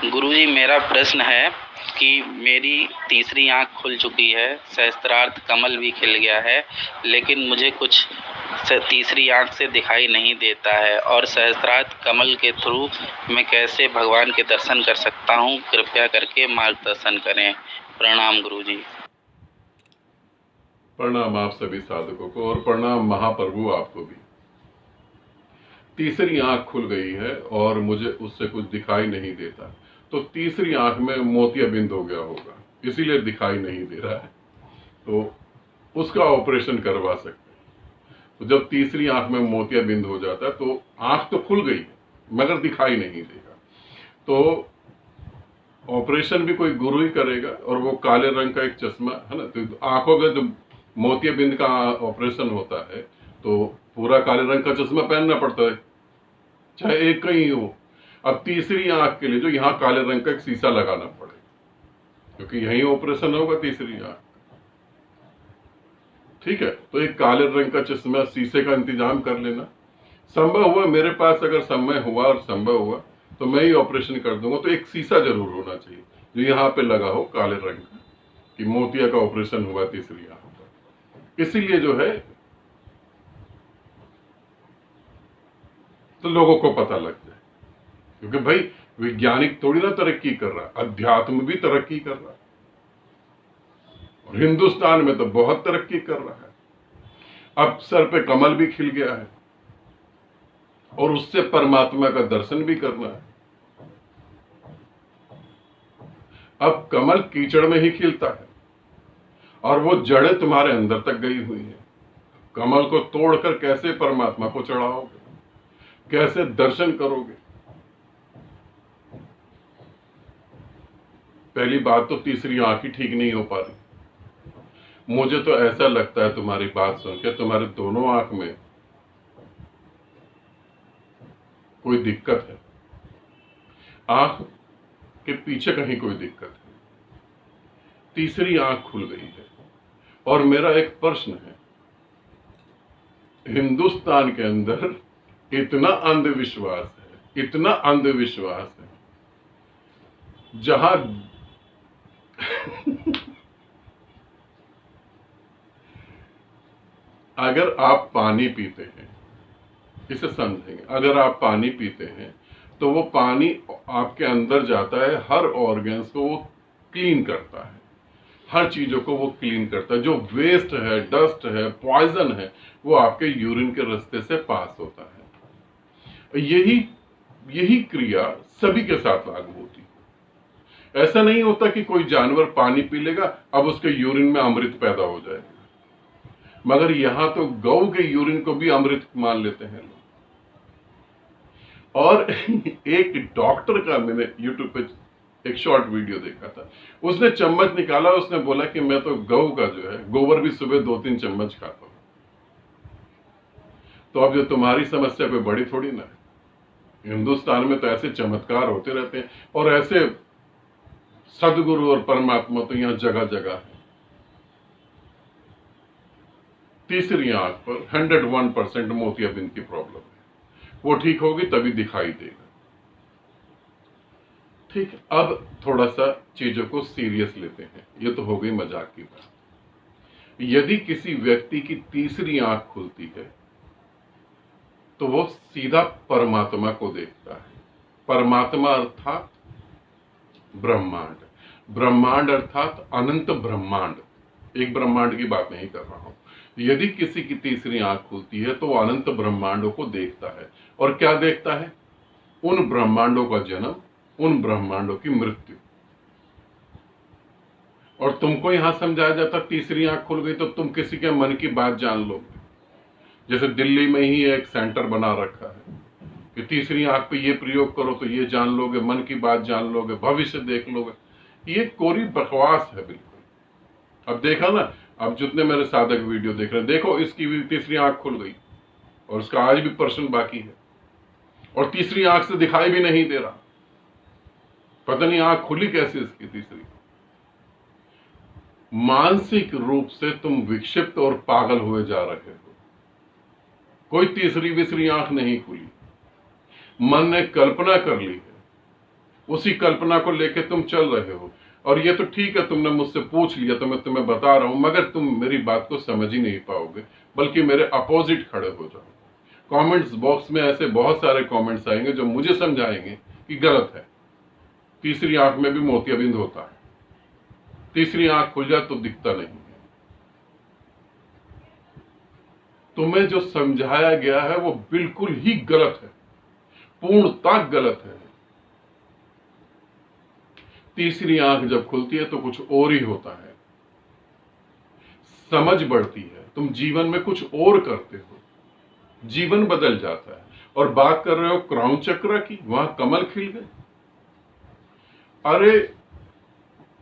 गुरुजी, मेरा प्रश्न है कि मेरी तीसरी आँख खुल चुकी है, सहस्त्रार्थ कमल भी खिल गया है, लेकिन मुझे कुछ तीसरी आँख से दिखाई नहीं देता है और सहस्त्रार्थ कमल के थ्रू मैं कैसे भगवान के दर्शन कर सकता हूँ? कृपया करके मार्गदर्शन करें। प्रणाम गुरुजी। प्रणाम आप सभी साधकों को और प्रणाम महाप्रभु आपको भी। तीसरी आंख खुल गई है और मुझे उससे कुछ दिखाई नहीं देता, तो तीसरी आंख में मोतियाबिंद हो गया होगा, इसीलिए दिखाई नहीं दे रहा है। तो उसका ऑपरेशन करवा सकते हैं। तो जब तीसरी आंख में मोतियाबिंद हो जाता है तो आंख तो खुल गई मगर दिखाई नहीं देगा, तो ऑपरेशन भी कोई गुरु ही करेगा। और वो काले रंग का एक चश्मा है ना, तो आंखों का जो मोतियाबिंद का ऑपरेशन होता है तो पूरा काले रंग का चश्मा पहनना पड़ता है, चाहे एक का ही हो। अब तीसरी आंख के लिए जो यहाँ काले रंग का एक शीशा लगाना पड़ेगा, क्योंकि यही ऑपरेशन होगा तीसरी आंख। ठीक है, तो एक काले रंग का चश्मा शीशे का इंतजाम कर लेना। संभव हुआ मेरे पास, अगर समय हुआ और संभव हुआ तो मैं ही ऑपरेशन कर दूंगा। तो एक शीशा जरूर होना चाहिए जो यहाँ पे लगा हो काले रंग का, कि मोतिया का ऑपरेशन हुआ तीसरी आंख पर। इसीलिए जो है तो लोगों को पता लग जाए, क्योंकि भाई वैज्ञानिक थोड़ी ना तरक्की कर रहा, अध्यात्म भी तरक्की कर रहा है और हिंदुस्तान में तो बहुत तरक्की कर रहा है। अब सर पे कमल भी खिल गया है और उससे परमात्मा का दर्शन भी करना है। अब कमल कीचड़ में ही खिलता है और वो जड़ें तुम्हारे अंदर तक गई हुई है। कमल को तोड़कर कैसे परमात्मा को चढ़ाओगे, कैसे दर्शन करोगे? पहली बात तो तीसरी आंख ही ठीक नहीं हो पा रही। मुझे तो ऐसा लगता है तुम्हारी बात सुन के तुम्हारे दोनों आंख में कोई दिक्कत है, आंख के पीछे कहीं कोई दिक्कत है। तीसरी आंख खुल गई है और मेरा एक प्रश्न है, हिंदुस्तान के अंदर इतना अंधविश्वास है, इतना अंधविश्वास है, जहां अगर आप पानी पीते हैं, इसे समझेंगे, अगर आप पानी पीते हैं तो वो पानी आपके अंदर जाता है, हर ऑर्गन्स को वो क्लीन करता है, हर चीजों को वो क्लीन करता है। जो वेस्ट है, डस्ट है, पॉइजन है, वो आपके यूरिन के रास्ते से पास होता है। यही क्रिया सभी के साथ लागू होती है। ऐसा नहीं होता कि कोई जानवर पानी पी लेगा अब उसके यूरिन में अमृत पैदा हो जाएगा, मगर यहां तो गौ के यूरिन को भी अमृत मान लेते हैं लोग। और एक डॉक्टर का मैंने यूट्यूब पे एक शॉर्ट वीडियो देखा था, उसने चम्मच निकाला, उसने बोला कि मैं तो गौ का जो है गोबर भी सुबह 2-3 चम्मच खाता हूं। तो अब जो तुम्हारी समस्या कोई बड़ी थोड़ी ना है। हिंदुस्तान में तो ऐसे चमत्कार होते रहते हैं और ऐसे सदगुरु और परमात्मा तो यहां जगह जगह है। तीसरी आंख पर 101% मोतियाबिंद की प्रॉब्लम है, वो ठीक होगी तभी दिखाई देगा। ठीक, अब थोड़ा सा चीजों को सीरियस लेते हैं। ये तो हो गई मजाक की बात। यदि किसी व्यक्ति की तीसरी आंख खुलती है तो वो सीधा परमात्मा को देखता है। परमात्मा अर्थात ब्रह्मांड, ब्रह्मांड अर्थात अनंत ब्रह्मांड, एक ब्रह्मांड की बात नहीं कर रहा हूं। यदि किसी की तीसरी आंख खुलती है तो वो अनंत ब्रह्मांडों को देखता है। और क्या देखता है? उन ब्रह्मांडों का जन्म, उन ब्रह्मांडों की मृत्यु। और तुमको यहां समझाया जाता तीसरी आंख खुल गई तो तुम किसी के मन की बात जान लोगे। जैसे दिल्ली में ही एक सेंटर बना रखा है कि तीसरी आंख पे ये प्रयोग करो तो ये जान लोगे, मन की बात जान लोगे, भविष्य देख लोगे। ये कोरी बकवास है बिल्कुल। अब देखा ना, अब जितने मेरे साधक वीडियो देख रहे हैं, देखो इसकी भी तीसरी आंख खुल गई और उसका आज भी प्रश्न बाकी है और तीसरी आंख से दिखाई भी नहीं दे रहा। पता नहीं आंख खुली कैसे इसकी तीसरी। मानसिक रूप से तुम विक्षिप्त और पागल हुए जा रहे हो। कोई तीसरी विसरी आंख नहीं खुली, मन ने कल्पना कर ली है उसी कल्पना को लेके तुम चल रहे हो। और ये तो ठीक है, तुमने मुझसे पूछ लिया तो मैं तुम्हें बता रहा हूं, मगर तुम मेरी बात को समझ ही नहीं पाओगे, बल्कि मेरे अपोजिट खड़े हो जाओ। कमेंट्स बॉक्स में ऐसे बहुत सारे कमेंट्स आएंगे जो मुझे समझाएंगे कि गलत है, तीसरी आंख में भी मोतियाबिंद होता है, तीसरी आंख खुल जाए तो दिखता नहीं है। तुम्हें जो समझाया गया है वो बिल्कुल ही गलत है, पूर्णतः गलत है। तीसरी आंख जब खुलती है तो कुछ और ही होता है, समझ बढ़ती है, तुम जीवन में कुछ और करते हो, जीवन बदल जाता है। और बात कर रहे हो क्राउन चक्र की, वहां कमल खिल गए। अरे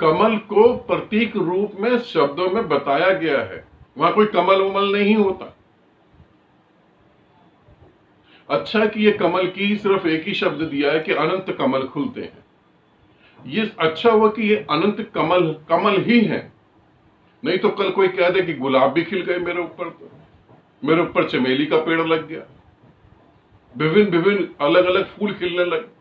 कमल को प्रतीक रूप में शब्दों में बताया गया है, वहां कोई कमल उमल नहीं होता। अच्छा कि ये कमल की सिर्फ एक ही शब्द दिया है कि अनंत कमल खुलते हैं। ये अच्छा हुआ कि ये अनंत कमल कमल ही है, नहीं तो कल कोई कह दे कि गुलाब भी खिल गए मेरे ऊपर, तो मेरे ऊपर चमेली का पेड़ लग गया, विभिन्न विभिन्न अलग अलग फूल खिलने लगे।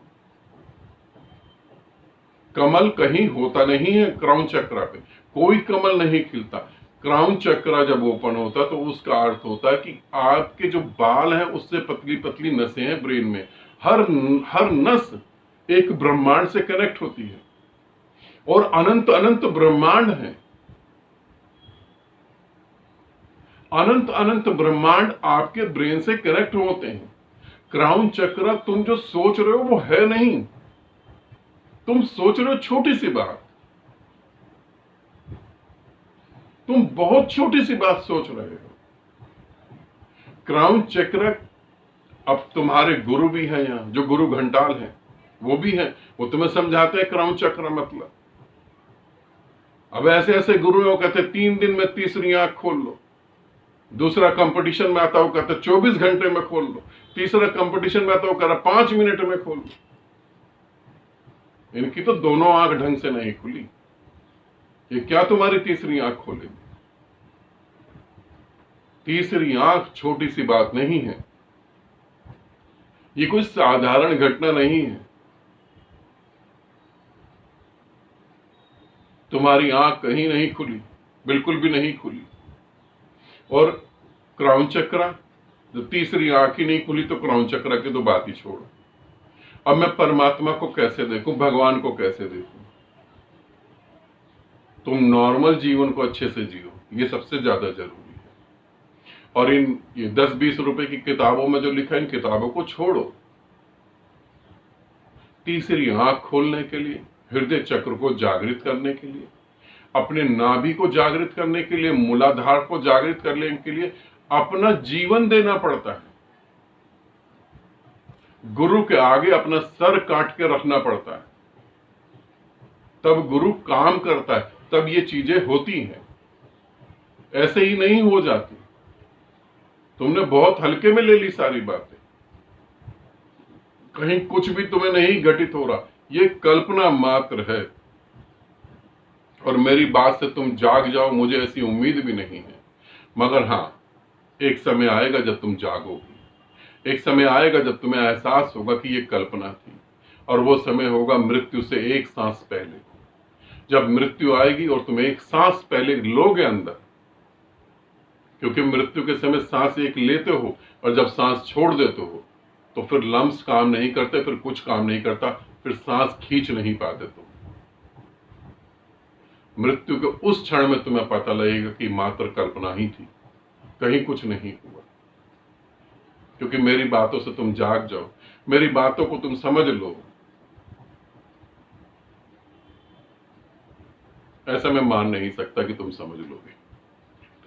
कमल कहीं होता नहीं है, क्राउन चक्र पे कोई कमल नहीं खिलता। क्राउन चक्र जब ओपन होता है तो उसका अर्थ होता है कि आपके जो बाल हैं उससे पतली पतली नसें हैं ब्रेन में, हर नस एक ब्रह्मांड से कनेक्ट होती है, और अनंत अनंत ब्रह्मांड है, अनंत अनंत ब्रह्मांड आपके ब्रेन से कनेक्ट होते हैं। क्राउन चक्र तुम जो सोच रहे हो वो है नहीं, तुम सोच रहे हो छोटी सी बात, तुम बहुत छोटी सी बात सोच रहे हो। क्राउन चक्र, अब तुम्हारे गुरु भी हैं यहां, जो गुरु घंटाल हैं वो भी हैं, वो तुम्हें समझाते हैं क्राउन चक्र मतलब। अब ऐसे ऐसे गुरु हैं वो कहते 3 दिन में तीसरी आंख खोल लो, दूसरा कंपटीशन में आता हो कहते 24 घंटे में खोल लो, तीसरा कंपटीशन में आता हो कहता 5 मिनट में खोल लो। इनकी तो दोनों आंख ढंग से नहीं खुली, ये क्या तुम्हारी तीसरी आंख खोलेगी? तीसरी आंख छोटी सी बात नहीं है, ये कोई साधारण घटना नहीं है। तुम्हारी आंख कहीं नहीं खुली, बिल्कुल भी नहीं खुली। और क्राउन चक्र, जो तीसरी आंख ही नहीं खुली तो क्राउन चक्र की तो बात ही छोड़ो। अब मैं परमात्मा को कैसे देखूं, भगवान को कैसे देखूं? तुम नॉर्मल जीवन को अच्छे से जियो, ये सबसे ज्यादा जरूरी है। और ये 10-20 रुपए की किताबों में जो लिखा है, इन किताबों को छोड़ो। तीसरी आंख खोलने के लिए, हृदय चक्र को जागृत करने के लिए, अपने नाभि को जागृत करने के लिए, मूलाधार को जागृत करने के लिए अपना जीवन देना पड़ता है। गुरु के आगे अपना सर काट के रखना पड़ता है, तब गुरु काम करता है, तब ये चीजें होती हैं, ऐसे ही नहीं हो जाती। तुमने बहुत हल्के में ले ली सारी बातें, कहीं कुछ भी तुम्हें नहीं घटित हो रहा, ये कल्पना मात्र है। और मेरी बात से तुम जाग जाओ, मुझे ऐसी उम्मीद भी नहीं है, मगर हां, एक समय आएगा जब तुम जागोगे, एक समय आएगा जब तुम्हें एहसास होगा कि ये कल्पना थी। और वो समय होगा मृत्यु से एक सांस पहले, जब मृत्यु आएगी और तुम एक सांस पहले लोगे अंदर, क्योंकि मृत्यु के समय सांस एक लेते हो और जब सांस छोड़ देते हो तो फिर लम्स काम नहीं करते, फिर कुछ काम नहीं करता, फिर सांस खींच नहीं पाते तुम। मृत्यु के उस क्षण में तुम्हें पता लगेगा कि मात्र कल्पना ही थी, कहीं कुछ नहीं हुआ। क्योंकि मेरी बातों से तुम जाग जाओ, मेरी बातों को तुम समझ लो, ऐसा मैं मान नहीं सकता कि तुम समझ लोगे।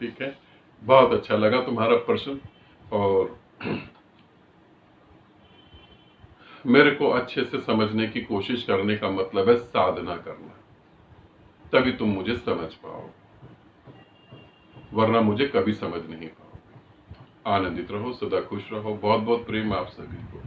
ठीक है, बहुत अच्छा लगा तुम्हारा प्रश्न, और मेरे को अच्छे से समझने की कोशिश करने का मतलब है साधना करना, तभी तुम मुझे समझ पाओगे, वरना मुझे कभी समझ नहीं पाओगे। आनंदित रहो, सदा खुश रहो। बहुत बहुत प्रेम आप सभी को।